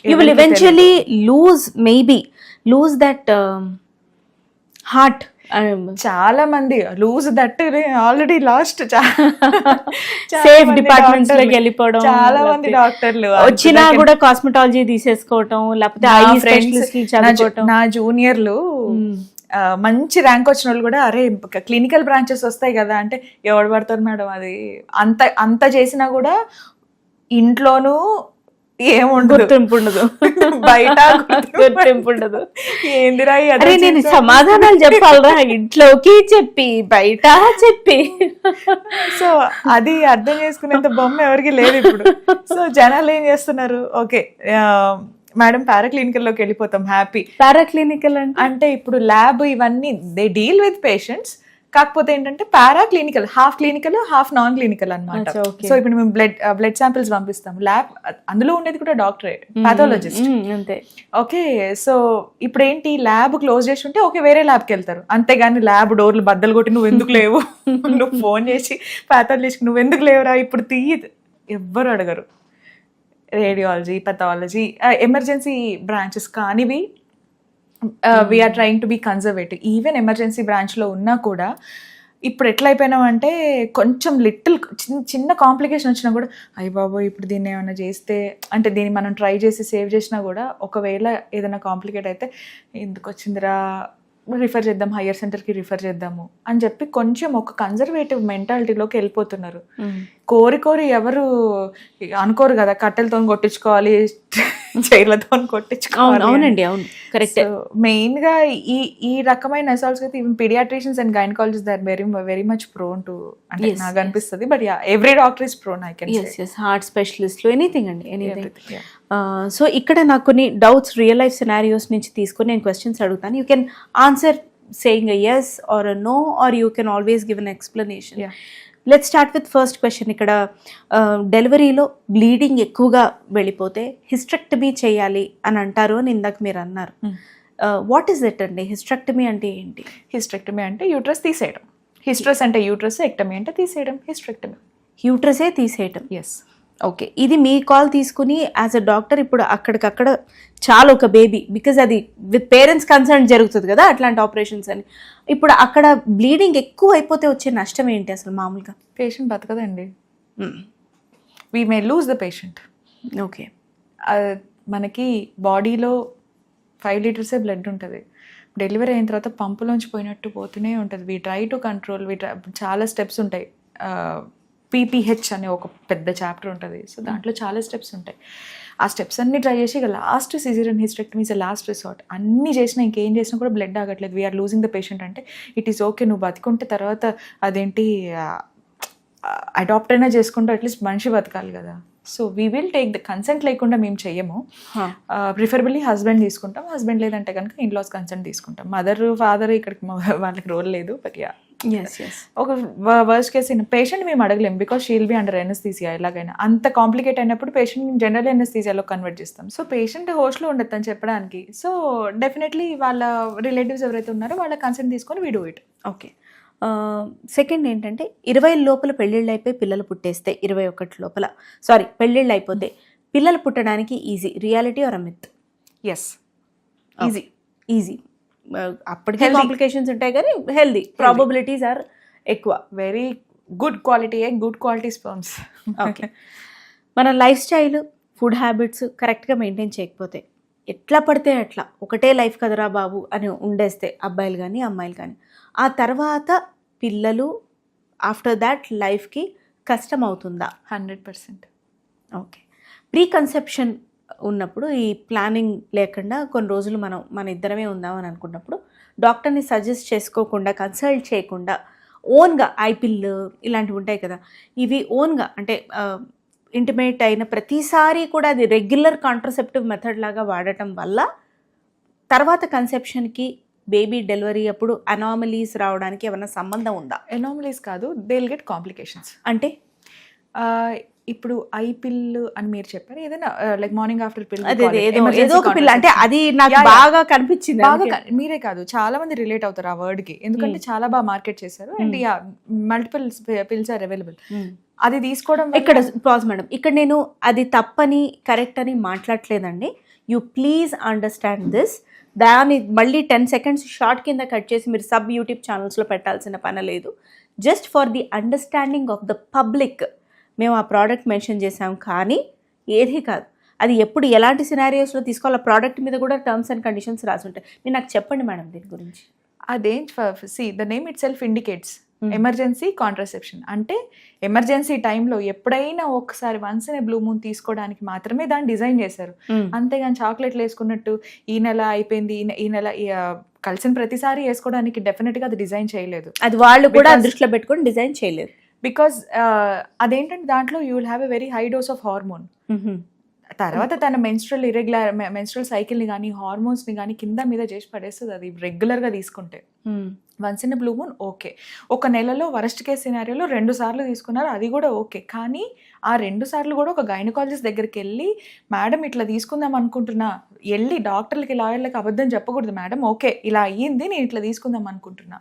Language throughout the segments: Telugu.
You will eventually lose that heart. చాలా మంది lose that already last safe departments లోకి వెళ్ళిపోవడం, చాలా మంది డాక్టర్లు వచ్చినా కూడా కాస్మెటాలజీ తీసేసుకోవటం, లేకపోతే ఐ స్పెషలిస్ట్ చదువుకోవటం. నా జూనియర్లు మంచి ర్యాంక్ వచ్చిన వాళ్ళు కూడా అరే క్లినికల్ బ్రాంచెస్ వస్తాయి కదా అంటే ఎవడు పడతారు మేడం, అది అంత చేసినా కూడా ఇంట్లోనూ ఏముండదు, గుర్తింపు ఉండదు, బయట గుర్తింపు ఉండదు. ఏందిరా అరే నేను సమాధానాలు చెప్పాలరా, ఇంట్లోకి చెప్పి బయట చెప్పి. సో అది అర్థం చేసుకునేంత బొమ్మ ఎవరికి లేదు ఇప్పుడు. సో జనాలు ఏం చేస్తున్నారు, ఓకే మేడం పారాక్లినికల్ లోకి వెళ్ళిపోతాం, హ్యాపీ. పారాక్లినికల్ అంటే ఇప్పుడు ల్యాబ్ ఇవన్నీ దే డీల్ విత్ పేషెంట్స్, కాకపోతే ఏంటంటే paraclinical half clinical half non clinical అనమాట. సో ఇప్పుడు మేము బ్లడ్ శాంపిల్స్ పంపిస్తాం, ల్యాబ్ అందులో ఉండేది కూడా డాక్టరే, పాథాలజిస్ట్ అంతే. ఓకే సో ఇప్పుడు ఏంటి ల్యాబ్ క్లోజ్ చేసి ఉంటే ఓకే వేరే ల్యాబ్కి వెళ్తారు, అంతేగాని ల్యాబ్ డోర్లు బద్దలు కొట్టి నువ్వు ఎందుకు లేవు, నువ్వు ఫోన్ చేసి పాథాలజిస్ట్ నువ్వు ఎందుకు లేవురా ఇప్పుడు తీయదు, ఎవ్వరు అడగరు. రేడియాలజీ, పెథాలజీ, ఎమర్జెన్సీ బ్రాంచెస్ కానివి we are trying to be conservative. Even emergency బ్రాంచ్లో ఉన్నా కూడా ఇప్పుడు ఎట్లా అయిపోయినామంటే కొంచెం లిటిల్ చిన్న కాంప్లికేషన్ వచ్చినా కూడా అయ్య బాబో ఇప్పుడు దీన్ని ఏమైనా చేస్తే అంటే దీన్ని మనం ట్రై చేసి సేవ్ చేసినా కూడా ఒకవేళ ఏదైనా కాంప్లికేట్ అయితే ఎందుకు వచ్చిందిరా రిఫర్ చేద్దాం, హయ్యర్ సెంటర్కి రిఫర్ చేద్దాము అని చెప్పి కొంచెం ఒక కన్జర్వేటివ్ మెంటాలిటీలోకి వెళ్ళిపోతున్నారు. కోరి ఎవరు అనుకోరు కదా కట్టెలతో కొట్టించుకోవాలి, చైర్లతో కొట్టించుకోవాలి. అవునండి, అవును, కరెక్ట్. మెయిన్ గా ఈ రకమైన అసాల్ట్స్ అయితే even paediatricians and gynaecologist they are very much prone to, అంటే నాకు అనిపిస్తుంది. But yeah every doctor is prone, I can say. Heart specialist anything అండి, ఎనీథింగ్. సో ఇక్కడ నాకు కొన్ని డౌట్స్ రియల్ లైఫ్ సినారియోస్ నుంచి తీసుకొని నేను క్వశ్చన్స్ అడుగుతాను. You can answer saying a yes or a no, or you can always give an explanation. Let's start with first question. ఇక్కడ డెలివరీలో బ్లీడింగ్ ఎక్కువగా వెళ్ళిపోతే హిస్టెక్టమీ చేయాలి అని అంటారు అని ఇందాక మీరు అన్నారు. వాట్ ఈస్ ఇట్ అండి, హిస్టెక్టమీ అంటే ఏంటి? హిస్టెక్టమీ అంటే యూట్రస్ తీసేయడం, హిస్ట్రస్ అంటే యూట్రస్, ఎక్టమీ అంటే తీసేయడం, హిస్టెక్టమీ. యూట్రసే తీసేయడం. ఎస్. ఓకే, ఇది మీ కాల్ తీసుకుని యాజ్ అ డాక్టర్ ఇప్పుడు అక్కడికక్కడ చాలా ఒక బేబీ, బికాజ్ అది విత్ పేరెంట్స్ కన్సర్న్ జరుగుతుంది కదా అట్లాంటి ఆపరేషన్స్ అని. ఇప్పుడు అక్కడ బ్లీడింగ్ ఎక్కువ అయిపోతే వచ్చే నష్టం ఏంటి అసలు మామూలుగా? పేషెంట్ బతకదండి, we may lose the patient. Okay, మనకి బాడీలో 5 లీటర్సే బ్లడ్ ఉంటుంది, డెలివరీ అయిన తర్వాత పంపులోంచి పోయినట్టు పోతూనే ఉంటుంది. వీ ట్రై టు కంట్రోల్, చాలా స్టెప్స్ ఉంటాయి. PPH అనే ఒక పెద్ద చాప్టర్ ఉంటుంది, సో దాంట్లో చాలా స్టెప్స్ ఉంటాయి. ఆ స్టెప్స్ అన్ని ట్రై చేసి ఇక last caesarean hysterectomy is last resort. అన్నీ చేసినా ఇంకేం చేసినా కూడా బ్లడ్ ఆగట్లేదు, వీఆర్ లూజింగ్ ద పేషెంట్ అంటే ఇట్ ఈస్ ఓకే, నువ్వు బతికుంటే తర్వాత అదేంటి అడాప్ట్ అయినా చేసుకుంటూ అట్లీస్ట్ మనిషి బతకాలి కదా. So we will take the consent లేకుండా మేము చెయ్యము, ప్రిఫరబుల్లీ హస్బెండ్ తీసుకుంటాం, హస్బెండ్ లేదంటే కనుక ఇన్లాస్ కన్సెంట్ తీసుకుంటాం. మదర్ ఫాదర్ ఇక్కడికి వాళ్ళకి రోల్ లేదు. బట్ యా ఒక వర్స్ట్ కేస్ పేషెంట్ మేము అడగలేము, because she'll be under anaesthesia. ఎలాగైనా అంత కాంప్లికేట్ అయినప్పుడు పేషెంట్ జనరల్ ఎనస్థీసియాలో కన్వర్ట్ చేస్తాం. సో పేషెంట్ హోస్ట్లో ఉండొద్దు అని చెప్పడానికి. సో డెఫినెట్లీ వాళ్ళ రిలేటివ్స్ ఎవరైతే ఉన్నారో వాళ్ళ కన్సెంట్ తీసుకొని we do it. Okay, second ఏంటంటే 20 లోపల పెళ్ళిళ్ళు అయిపోయి పిల్లలు పుట్టేస్తే, 21 లోపల పెళ్ళిళ్ళు అయిపోతే పిల్లలు పుట్టడానికి easy, reality or myth? Yes, easy. అప్పటికే కాంప్లికేషన్స్ ఉంటాయి కానీ హెల్దీ, ప్రాబబిలిటీస్ ఆర్ ఎక్కువ. Very good quality good quality sperms. Okay, మన లైఫ్ స్టైల్ ఫుడ్ హ్యాబిట్స్ కరెక్ట్గా మెయింటైన్ చేయకపోతే ఎట్లా పడితే అట్లా ఒకటే లైఫ్ కదరా బాబు అని ఉండేస్తే అబ్బాయిలు కానీ అమ్మాయిలు కానీ, ఆ తర్వాత పిల్లలు ఆఫ్టర్ దాట్ లైఫ్కి కష్టం అవుతుందా? 100%. ఓకే, ప్రీ కన్సెప్షన్ ఉన్నప్పుడు ఈ ప్లానింగ్ లేకుండా కొన్ని రోజులు మన ఇద్దరమే ఉందామని అనుకున్నప్పుడు డాక్టర్ని సజెస్ట్ చేసుకోకుండా, కన్సల్ట్ చేయకుండా ఓన్గా ఐపిల్ ఇలాంటివి ఉంటాయి కదా, ఇవి ఓన్గా అంటే ఇంటిమేట్ అయిన ప్రతిసారి కూడా అది రెగ్యులర్ కాంట్రసెప్టివ్ మెథడ్ లాగా వాడటం వల్ల తర్వాత కన్సెప్షన్కి బేబీ డెలివరీ అప్పుడు అనామలీస్ రావడానికి ఏమైనా సంబంధం ఉందా? ఎనామలీస్ కాదు, దే విల్ గెట్ కాంప్లికేషన్స్. అంటే ఇప్పుడు ఐ పిల్ అని మీరు చెప్పారు, ఏదైనా లైక్ మార్నింగ్ ఆఫ్టర్ పిల్, అదే ఏదో ఒక పిల్ల అంటే అది నాకు బాగా కనిపించింది. బాగా మీరే కాదు చాలా మంది రిలేట్ అవుతారు ఆ వర్డ్ కి, ఎందుకంటే చాలా బాగా మార్కెట్ చేశారు. And yeah, multiple pills are available. అది తీసుకోవడం ఇక్కడ పాజ్ మేడం, ఇక్కడ నేను అది తప్పని కరెక్ట్ అని మాట్లాడలేదండి. You please understand this. దాన్ని మళ్ళీ 10 seconds షార్ట్ కింద కట్ చేసి మీరు సబ్ యూట్యూబ్ ఛానల్స్లో పెట్టాల్సిన పని లేదు. Just for the understanding of the public మేము ఆ ప్రోడక్ట్ మెన్షన్ చేసాం, కానీ ఏది కాదు. అది ఎప్పుడు ఎలాంటి సినారియోస్లో తీసుకోవాలి, ఆ ప్రోడక్ట్ మీద కూడా టర్మ్స్ అండ్ కండిషన్స్ రాసి ఉంటాయి. మీరు నాకు చెప్పండి మేడం దీని గురించి. అదేం see the name it self indicates emergency contraception. అంటే ఎమర్జెన్సీ టైంలో ఎప్పుడైనా ఒకసారి once in a blue moon తీసుకోవడానికి మాత్రమే దాన్ని డిజైన్ చేశారు. అంతేగాని చాక్లెట్లు వేసుకున్నట్టు ఈ నెల అయిపోయింది, ఈ నెల కలిసిన ప్రతిసారి వేసుకోవడానికి డెఫినెట్ గా అది డిజైన్ చేయలేదు. అది వాళ్ళు కూడా దృష్టిలో పెట్టుకొని డిజైన్ చేయలేదు. బికాస్ అదేంటంటే దాంట్లో you will have a very high dose of hormone. తర్వాత తన మెన్స్ట్రల్ సైకిల్ని కానీ హార్మోన్స్ని కానీ కింద మీద చేసి పడేస్తుంది అది రెగ్యులర్గా తీసుకుంటే. Once in blue moon okay, ఒక నెలలో వరస్ట్ కేస్ సినారియోలో 2 సార్లు తీసుకున్నారు, అది కూడా ఓకే. కానీ ఆ 2 సార్లు కూడా ఒక గైనకాలజిస్ట్ దగ్గరికి వెళ్ళి మేడం ఇట్లా తీసుకుందాం అనుకుంటున్నా, వెళ్ళి డాక్టర్లకి లాయర్లకి అబద్ధం చెప్పకూడదు, మేడం ఓకే ఇలా అయ్యింది నేను ఇట్లా తీసుకుందాం అనుకుంటున్నా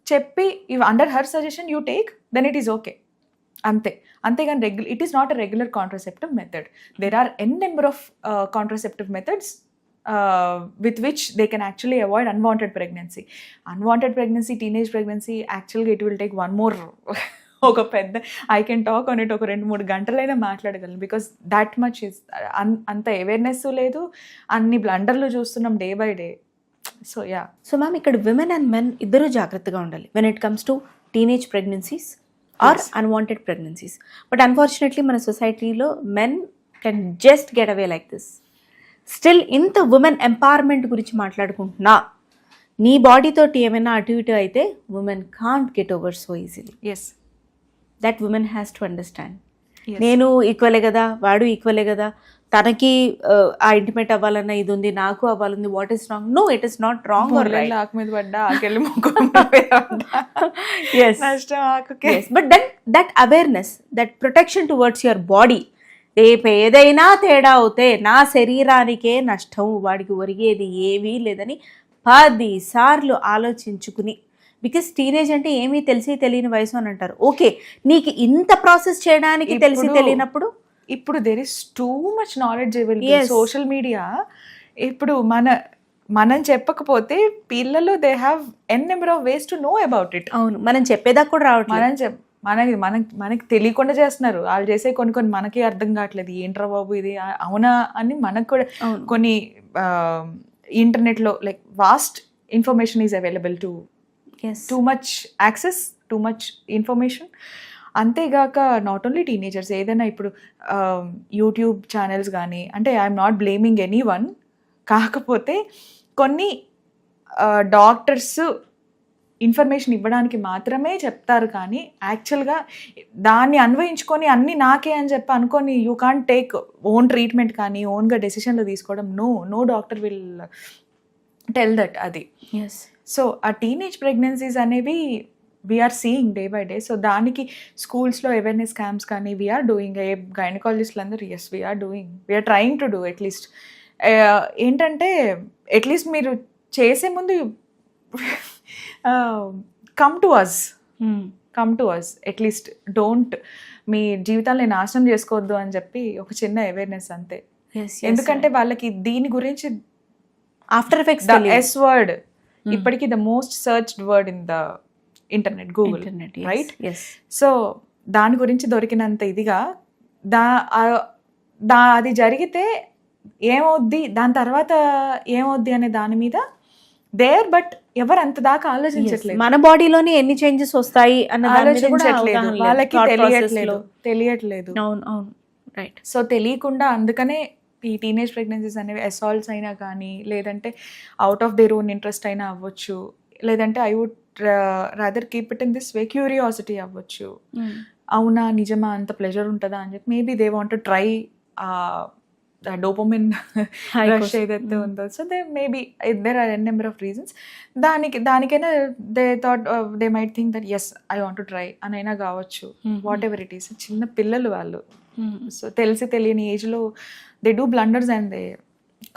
చెప్పి under her suggestion you take, then it is okay. అంతేగాని it is not a regular contraceptive method. There are n number of contraceptive methods with which they can actually avoid unwanted pregnancy, teenage pregnancy. Actually it will take one more ఒక పెద్ద I can talk on it, ఒక 2-3 గంటలైనా మాట్లాడగలను. బికాస్ దాట్ మచ్ ఇస్ అంత అవేర్నెస్ లేదు, అన్ని బ్లండర్లు చూస్తున్నాం day by day. So yeah. So ma'am ఇక్కడ విమెన్ అండ్ మెన్ ఇద్దరూ జాగ్రత్తగా ఉండాలి when it comes to teenage pregnancies are unwanted pregnancies. But unfortunately మన సొసైటీలో men can just get away like this. Still ఇంత ఉమెన్ ఎంపవర్మెంట్ గురించి మాట్లాడుకుంటున్నా, నీ బాడీతోటి ఏమైనా అటు ఇటు అయితే women can't get over so easily. Yes, that women has to understand. నేను ఈక్వలే కదా, వాడు ఈక్వలే కదా, తనకి ఆ ఇంటిమేట్ అవ్వాలన్న ఇది ఉంది, నాకు అవ్వాలంది. What is wrong? No, it is not wrong. But that awareness, that protection towards your body. రేపు ఏదైనా తేడా అవుతే నా శరీరానికే నష్టం, వాడికి ఒరిగేది ఏమీ లేదని 10 సార్లు ఆలోచించుకుని. బికాస్ టీనేజ్ అంటే ఏమీ తెలిసి తెలియని వయసు అని అంటారు. ఓకే, నీకు ఇంత ప్రాసెస్ చేయడానికి తెలిసి తెలియనప్పుడు ఇప్పుడు there is too much knowledge available. Social media ఇప్పుడు మనం చెప్పకపోతే పిల్లలు they have an number of ways to know about it. అవును, మనం చెప్పేదాకా కూడా రావట్లేదు. మనకి తెలియకుండా చేస్తున్నారు. వాళ్ళు చేసే కొన్ని మనకి అర్థం కావట్లేదు, ఏంట్రా బాబు ఇది అవునా అని. మనకు కూడా కొన్ని ఇంటర్నెట్లో like vast information is available to too much access, too much information. అంతేగాక నాట్ ఓన్లీ టీనేజర్స్, ఏదైనా ఇప్పుడు యూట్యూబ్ ఛానల్స్ కానీ, అంటే I'm not blaming anyone, కాకపోతే కొన్ని డాక్టర్స్ ఇన్ఫర్మేషన్ ఇవ్వడానికి మాత్రమే చెప్తారు, కానీ యాక్చువల్గా దాన్ని అన్వయించుకొని అన్నీ నాకే అని చెప్పి అనుకొని you can't take own treatment కానీ ఓన్గా డెసిషన్లు తీసుకోవడం. No doctor will tell that అది. సో ఆ టీనేజ్ ప్రెగ్నెన్సీస్ అనేవి we're seeing day by day. So దానికి స్కూల్స్లో అవేర్నెస్ క్యాంప్స్ కానీ వీఆర్ డూయింగ్. గైనకాలజిస్టులు అందరూ as we're doing, we're trying to do. At least ఏంటంటే అట్లీస్ట్ మీరు చేసే ముందు come to us at least. Don't మీ జీవితాన్ని నాశనం చేసుకోవద్దు అని చెప్పి ఒక చిన్న అవేర్నెస్ అంతే. ఎందుకంటే వాళ్ళకి దీని గురించి ఆఫ్టర్ ఎఫెక్ట్స్, ఎస్ వర్డ్ ఇప్పటికీ the most searched word in the internet, Google, right? So దాని గురించి దొరికినంత ఇదిగా అది జరిగితే ఏమవుద్ది, దాని తర్వాత ఏమవుద్ది అనే దాని మీద దేర్, బట్ ఎవరు అంత దాకా ఆలోచించట్లేదు. మన బాడీలోనే ఎన్ని చేంజెస్ వస్తాయి అన్న ఆలోచించట్లేదు, వాళ్ళకి తెలియట్లేదు. అవును, రైట్. సో తెలియకుండా అందుకనే ఈ టీనేజ్ ప్రెగ్నెన్సీస్ అనేవి అసాల్ట్స్ అయినా కానీ, లేదంటే out of their own interest అయినా అవ్వచ్చు, లేదంటే I would rather keep it in this way, curiosity అవ్వచ్చు. అవునా, నిజమా, అంత ప్లెజర్ ఉంటుందా అని చెప్పి maybe they want to try dopamine rush ఏదైతే ఉందో. So they maybe there are n number of reasons. దానికైనా they thought they might think that yes I want to try అని అయినా కావచ్చు. Whatever it is. చిన్న పిల్లలు వాళ్ళు సో తెలిసి తెలియని ఏజ్లో they do blunders and they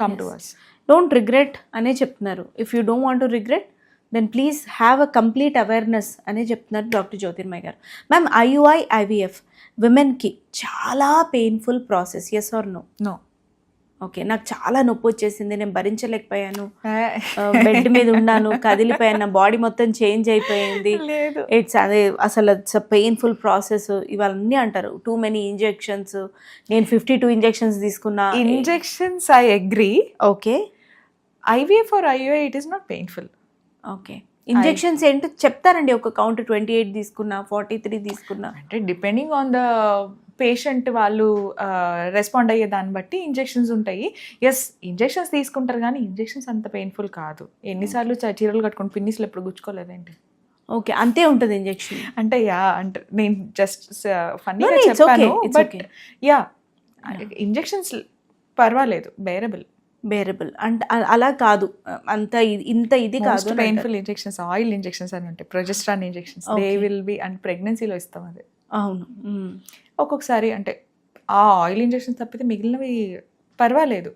come to us. Don't regret అనే చెప్తున్నారు. If you don't want to regret then please have a complete awareness అనే చెప్తున్నారు డాక్టర్ జ్యోతిర్మయ్ గారు. మ్యామ్, IUI IVF విమెన్కి చాలా painful process, yes or no? No. Okay, నాకు చాలా నొప్పి వచ్చేసింది, నేను భరించలేకపోయాను, బెడ్ మీద ఉన్నాను, కదిలిపోయాను, నా బాడీ మొత్తం చేంజ్ అయిపోయింది, లేదు. అసలు ఇట్స్ పెయిన్ఫుల్ ప్రాసెస్ ఇవన్నీ అంటారు. టూ మెనీ ఇంజెక్షన్స్, నేను 52 ఇంజెక్షన్స్ తీసుకున్నా. Injections I agree. Okay. IVF or IUI it is not painful. Okay, injections ఏంటో చెప్తారండి. ఒక కౌంట్ 28 తీసుకున్నా, 43 తీసుకున్నా, అంటే డిపెండింగ్ ఆన్ ద పేషెంట్ వాళ్ళు రెస్పాండ్ అయ్యే దాన్ని బట్టి ఇంజెక్షన్స్ ఉంటాయి. ఎస్, ఇంజెక్షన్స్ తీసుకుంటారు కానీ ఇంజెక్షన్స్ అంత పెయిన్ఫుల్ కాదు. ఎన్నిసార్లు చీరలు కట్టుకుని పిన్నిస్లు ఎప్పుడు గుచ్చుకోలేదండి. ఓకే, అంతే ఉంటుంది ఇంజెక్షన్ అంటే అంటే నేను జస్ట్ ఫన్నీగా No, no, it's చెప్పాను. okay, it's but okay. Injections పర్వాలేదు, బేరబుల్ అంటే అలా కాదు, అంత ఇంత ఇది కాదు. పెయిన్ఫుల్ ఇంజెక్షన్స్, ఆయిల్ ఇంజెక్షన్స్ అని ఉంటాయి, progesterone injections, they will be, and ప్రెగ్నెన్సీలో ఇస్తాం అది. అవును. ఒక్కొక్కసారి అంటే ఆ ఆయిల్ ఇంజెక్షన్స్ తప్పితే మిగిలినవి పర్వాలేదు.